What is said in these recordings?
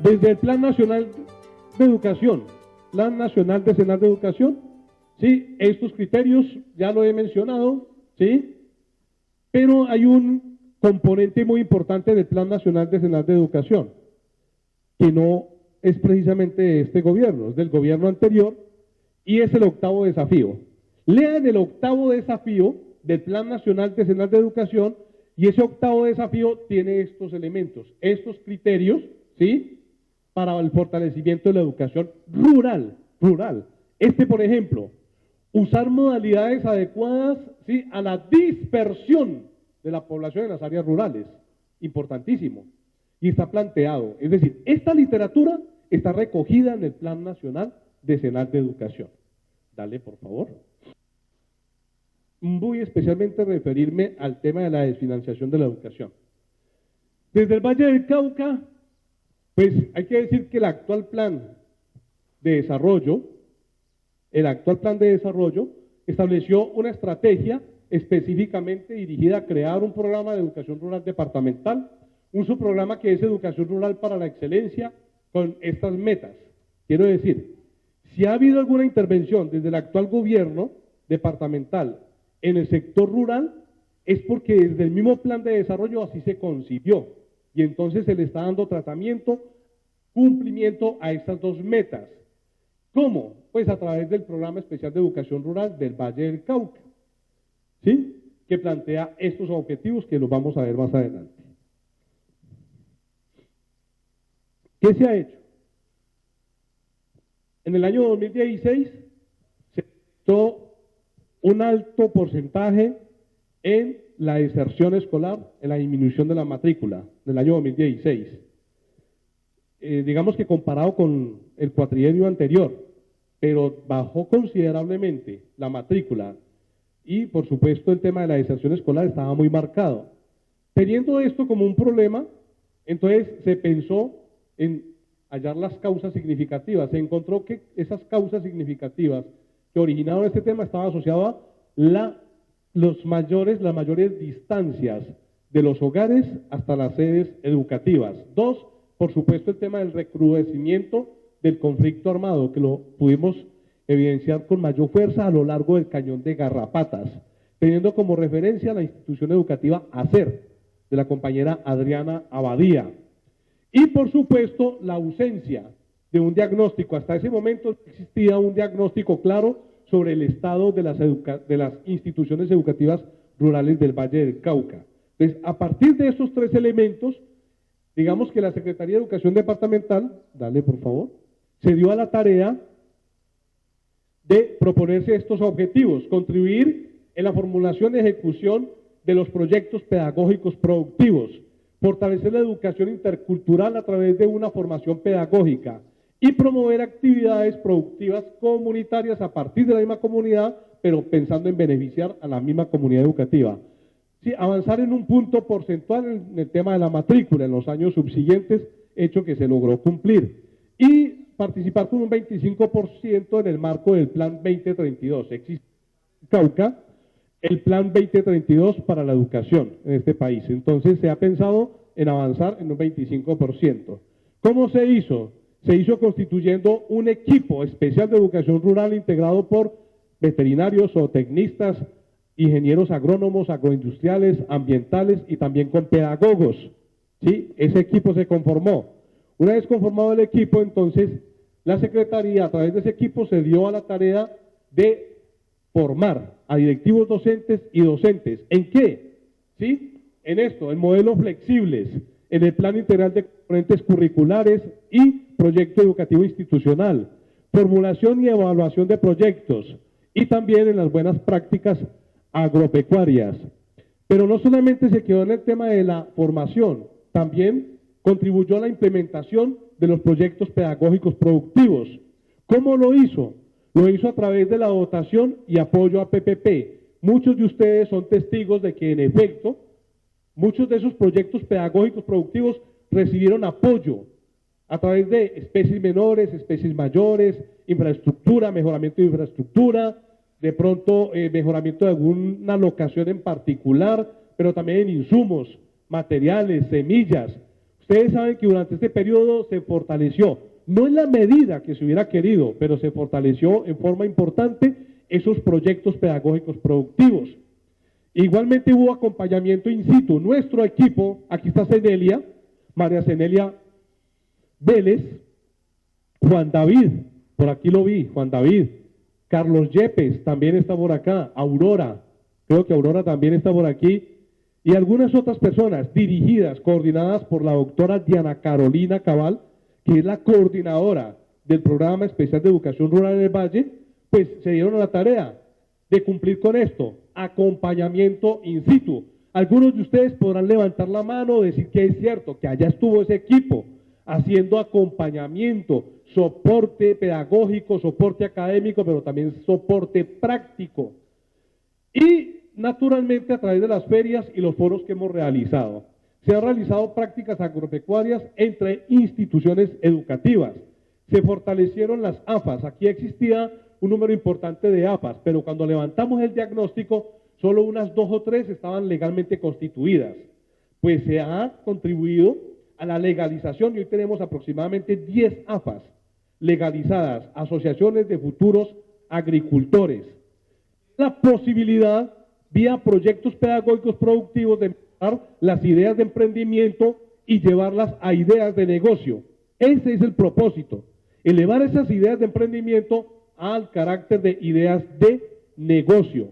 Desde el Plan Nacional de Educación, Plan Nacional Decenal de Educación, ¿sí? Estos criterios ya lo he mencionado, ¿sí? Pero hay un componente muy importante del Plan Nacional Decenal de Educación, que no es precisamente de este gobierno, es del gobierno anterior, y es el octavo desafío. Lean el octavo desafío del Plan Nacional Decenal de Educación, y ese octavo desafío tiene estos elementos, estos criterios, ¿sí? Para el fortalecimiento de la educación rural. Por ejemplo, usar modalidades adecuadas, ¿sí? A la dispersión de la población en las áreas rurales, importantísimo. Y está planteado, es decir, esta literatura está recogida en el Plan Nacional Decenal de Educación. Dale, por favor. Voy especialmente a referirme al tema de la desfinanciación de la educación. Desde el Valle del Cauca, pues hay que decir que el actual plan de desarrollo estableció una estrategia específicamente dirigida a crear un programa de educación rural departamental, un subprograma que es Educación Rural para la Excelencia, con estas metas. Quiero decir, si ha habido alguna intervención desde el actual gobierno departamental en el sector rural, es porque desde el mismo plan de desarrollo así se concibió, y entonces se le está dando tratamiento, cumplimiento a estas dos metas. ¿Cómo? Pues a través del Programa Especial de Educación Rural del Valle del Cauca, ¿sí? Que plantea estos objetivos que los vamos a ver más adelante. ¿Qué se ha hecho? En el año 2016 se detectó un alto porcentaje en la deserción escolar, en la disminución de la matrícula del año 2016. Digamos que comparado con el cuatrienio anterior, pero bajó considerablemente la matrícula y, por supuesto, el tema de la deserción escolar estaba muy marcado. Teniendo esto como un problema, entonces se pensó en hallar las causas significativas. Se encontró que esas causas significativas que originaron este tema estaban asociadas a las mayores distancias de los hogares hasta las sedes educativas. Dos, por supuesto, el tema del recrudecimiento del conflicto armado, que lo pudimos evidenciar con mayor fuerza a lo largo del cañón de Garrapatas, teniendo como referencia la institución educativa ACER, de la compañera Adriana Abadía. Y, por supuesto, la ausencia de un diagnóstico. Hasta ese momento no existía un diagnóstico claro sobre el estado de las instituciones educativas rurales del Valle del Cauca. Entonces, a partir de estos tres elementos, digamos que la Secretaría de Educación Departamental, dale por favor, se dio a la tarea de proponerse estos objetivos, contribuir en la formulación y ejecución de los proyectos pedagógicos productivos, fortalecer la educación intercultural a través de una formación pedagógica y promover actividades productivas comunitarias a partir de la misma comunidad, pero pensando en beneficiar a la misma comunidad educativa. Sí, avanzar en un punto porcentual en el tema de la matrícula en los años subsiguientes, hecho que se logró cumplir. Y participar con un 25% en el marco del Plan 2032. Existe en Cauca el Plan 2032 para la educación en este país. Entonces se ha pensado en avanzar en un 25%. ¿Cómo se hizo? Se hizo constituyendo un equipo especial de educación rural integrado por veterinarios, zootecnistas, ingenieros agrónomos, agroindustriales, ambientales y también con pedagogos. ¿Sí? Ese equipo se conformó. Una vez conformado el equipo, entonces, la Secretaría, a través de ese equipo, se dio a la tarea de formar a directivos docentes y docentes. ¿En qué? ¿Sí? En esto, en modelos flexibles, en el plan integral de componentes curriculares y proyecto educativo institucional, formulación y evaluación de proyectos, y también en las buenas prácticas agropecuarias. Pero no solamente se quedó en el tema de la formación, también contribuyó a la implementación de los proyectos pedagógicos productivos. ¿Cómo lo hizo? Lo hizo a través de la dotación y apoyo a PPP. Muchos de ustedes son testigos de que, en efecto, muchos de esos proyectos pedagógicos productivos recibieron apoyo a través de especies menores, especies mayores, infraestructura, mejoramiento de infraestructura, de pronto mejoramiento de alguna locación en particular, pero también en insumos, materiales, semillas. Ustedes saben que durante este periodo se fortaleció, no en la medida que se hubiera querido, pero se fortaleció en forma importante esos proyectos pedagógicos productivos. Igualmente hubo acompañamiento in situ. Nuestro equipo, aquí está Cenelia, María Cenelia Vélez, Juan David, por aquí lo vi, Juan David, Carlos Yepes también está por acá, Aurora, creo que Aurora también está por aquí, y algunas otras personas dirigidas, coordinadas por la doctora Diana Carolina Cabal, que es la coordinadora del Programa Especial de Educación Rural en el Valle, pues se dieron a la tarea de cumplir con esto, acompañamiento in situ. Algunos de ustedes podrán levantar la mano, decir que es cierto, que allá estuvo ese equipo haciendo acompañamiento, soporte pedagógico, soporte académico, pero también soporte práctico. Y naturalmente a través de las ferias y los foros que hemos realizado. Se han realizado prácticas agropecuarias entre instituciones educativas. Se fortalecieron las AFAS. Aquí existía un número importante de AFAS, pero cuando levantamos el diagnóstico, solo unas 2 o 3 estaban legalmente constituidas. Pues se ha contribuido a la legalización y hoy tenemos aproximadamente 10 AFAS legalizadas, asociaciones de futuros agricultores. La posibilidad, vía proyectos pedagógicos productivos, de mejorar las ideas de emprendimiento y llevarlas a ideas de negocio. Ese es el propósito, elevar esas ideas de emprendimiento al carácter de ideas de negocio.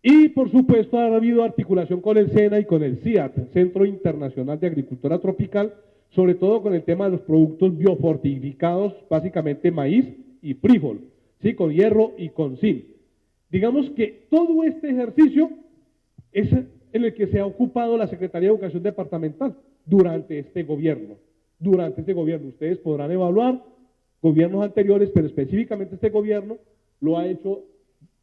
Y por supuesto ha habido articulación con el SENA y con el CIAT, Centro Internacional de Agricultura Tropical, sobre todo con el tema de los productos biofortificados, básicamente maíz y frijol, ¿sí? Con hierro y con zinc. Digamos que todo este ejercicio es en el que se ha ocupado la Secretaría de Educación Departamental durante este gobierno. Durante este gobierno ustedes podrán evaluar gobiernos anteriores, pero específicamente este gobierno lo ha hecho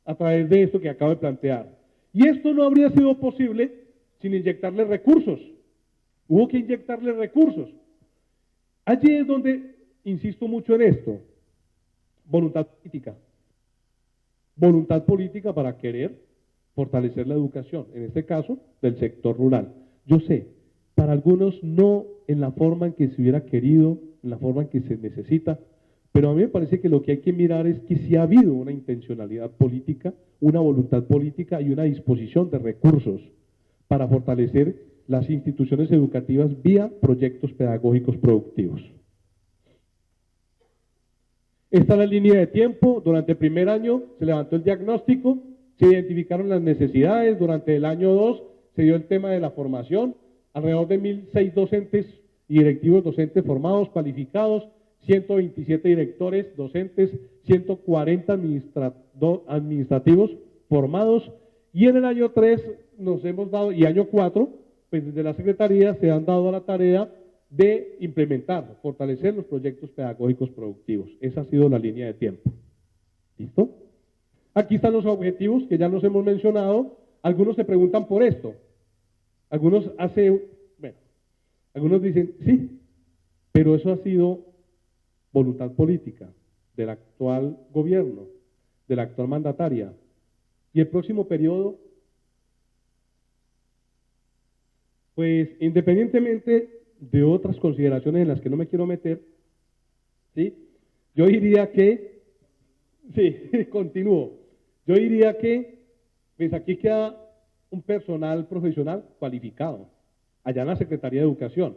a través de esto que acabo de plantear. Y esto no habría sido posible sin inyectarle recursos. Hubo que inyectarle recursos. Allí es donde insisto mucho en esto. Voluntad política. Voluntad política para querer fortalecer la educación, en este caso, del sector rural. Yo sé, para algunos no en la forma en que se hubiera querido, en la forma en que se necesita, pero a mí me parece que lo que hay que mirar es que sí ha habido una intencionalidad política, una voluntad política y una disposición de recursos para fortalecer las instituciones educativas vía proyectos pedagógicos productivos. Esta es la línea de tiempo. Durante el primer año se levantó el diagnóstico, se identificaron las necesidades. Durante el año 2 se dio el tema de la formación, alrededor de 1.006 docentes y directivos docentes formados, cualificados, 127 directores docentes, 140 administrativos formados, y en el año 3 nos hemos dado, y año 4, pues desde la Secretaría se han dado a la tarea de implementar, fortalecer los proyectos pedagógicos productivos. Esa ha sido la línea de tiempo. ¿Listo? Aquí están los objetivos que ya los hemos mencionado. Algunos se preguntan por esto. Algunos algunos dicen, sí, pero eso ha sido voluntad política del actual gobierno, de la actual mandataria. Y el próximo periodo, pues independientemente de otras consideraciones en las que no me quiero meter, ¿sí? Yo diría que, sí, continúo, yo diría que, pues aquí queda un personal profesional cualificado, allá en la Secretaría de Educación,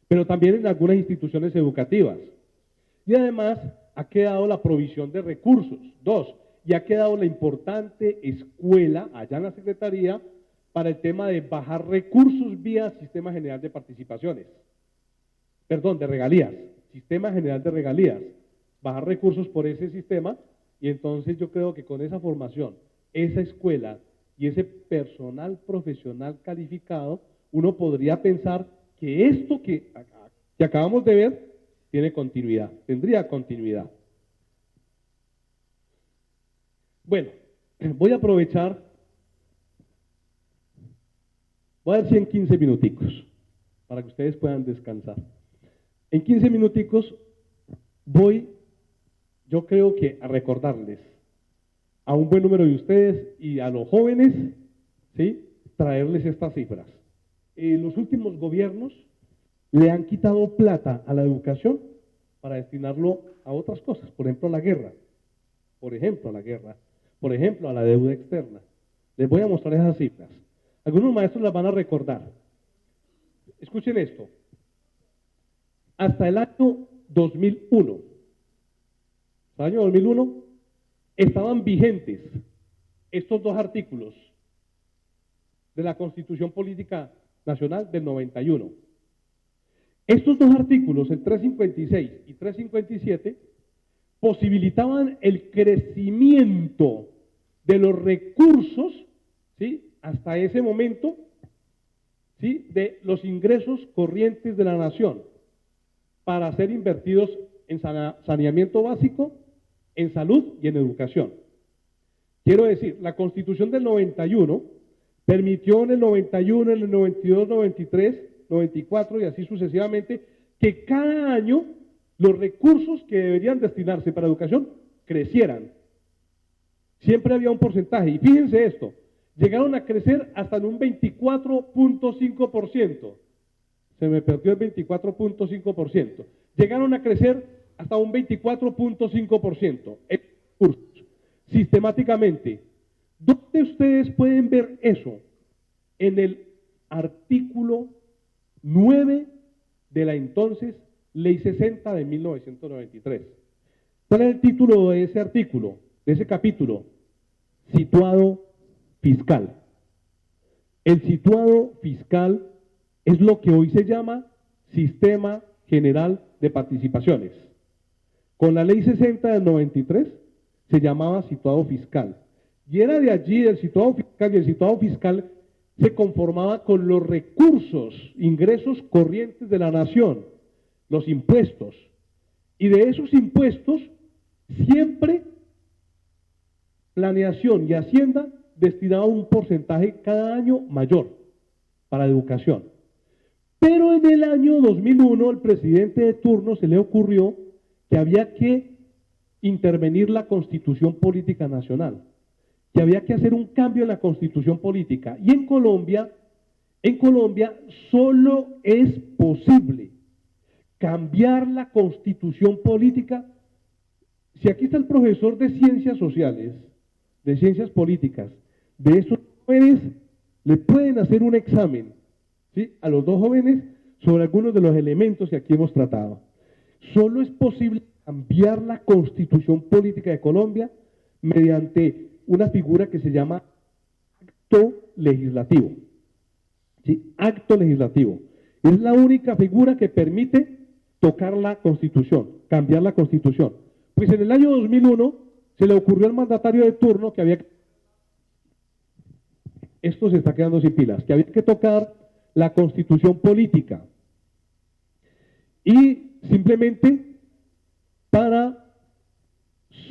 pero también en algunas instituciones educativas. Y además ha quedado la provisión de recursos. 2, y ha quedado la importante escuela allá en la Secretaría para el tema de bajar recursos vía Sistema General de Participaciones. Perdón, de regalías. Sistema General de Regalías. Bajar recursos por ese sistema y entonces yo creo que con esa formación, esa escuela y ese personal profesional calificado, uno podría pensar que esto que acabamos de ver tiene continuidad, tendría continuidad. Bueno, voy a aprovechar, voy a ver si en 15 minuticos, para que ustedes puedan descansar. En 15 minuticos voy, yo creo que a recordarles a un buen número de ustedes y a los jóvenes, ¿sí?, traerles estas cifras. Los últimos gobiernos le han quitado plata a la educación para destinarlo a otras cosas, por ejemplo, a la guerra, por ejemplo, a la deuda externa. Les voy a mostrar esas cifras. Algunos maestros las van a recordar. Escuchen esto. Hasta el año 2001, estaban vigentes estos dos artículos de la Constitución Política Nacional del 91. Estos dos artículos, el 356 y 357, posibilitaban el crecimiento de los recursos, ¿sí?, hasta ese momento, ¿sí?, de los ingresos corrientes de la nación para ser invertidos en saneamiento básico, en salud y en educación. Quiero decir, la Constitución del 91 permitió en el 91, en el 92, 93, 94 y así sucesivamente, que cada año los recursos que deberían destinarse para educación crecieran. Siempre había un porcentaje. Y fíjense esto, llegaron a crecer hasta en un 24.5%. Se me perdió el 24.5%. Llegaron a crecer hasta un 24.5% en recursos. Sistemáticamente. ¿Dónde ustedes pueden ver eso? En el artículo 9 de la entonces Ley 60 de 1993. ¿Cuál es el título de ese artículo, de ese capítulo? Situado fiscal. El situado fiscal es lo que hoy se llama Sistema General de Participaciones. Con la Ley 60 del 93 se llamaba situado fiscal. Y era de allí del situado fiscal, y el situado fiscal se conformaba con los recursos, ingresos corrientes de la nación, los impuestos. Y de esos impuestos, siempre Planeación y Hacienda destinaban un porcentaje cada año mayor para educación. Pero en el año 2001, el presidente de turno se le ocurrió que había que intervenir la Constitución Política Nacional, que había que hacer un cambio en la Constitución Política. Y en Colombia solo es posible cambiar la Constitución Política. Si aquí está el profesor de Ciencias Sociales, de Ciencias Políticas, de esos jóvenes le pueden hacer un examen, ¿sí?, a los dos jóvenes sobre algunos de los elementos que aquí hemos tratado. Solo es posible cambiar la Constitución Política de Colombia mediante una figura que se llama acto legislativo. ¿Sí? Acto legislativo. Es la única figura que permite tocar la Constitución, cambiar la Constitución. Pues en el año 2001 se le ocurrió al mandatario de turno que había que... Esto se está quedando sin pilas, que había que tocar la Constitución Política. Y simplemente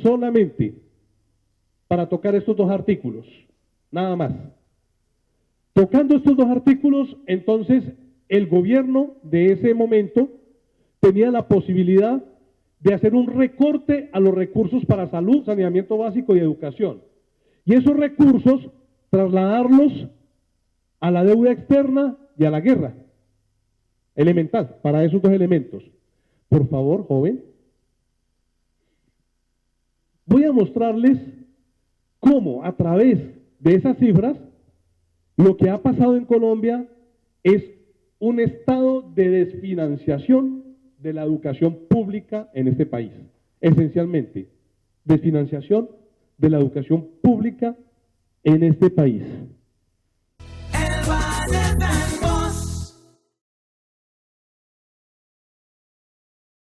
solamente para tocar estos dos artículos, nada más. Tocando estos dos artículos, entonces el gobierno de ese momento tenía la posibilidad de hacer un recorte a los recursos para salud, saneamiento básico y educación. Y esos recursos trasladarlos a la deuda externa y a la guerra. Elemental, para esos dos elementos. Por favor, joven. Voy a mostrarles cómo a través de esas cifras lo que ha pasado en Colombia es un estado de desfinanciación de la educación pública en este país. Esencialmente, desfinanciación de la educación pública en este país. El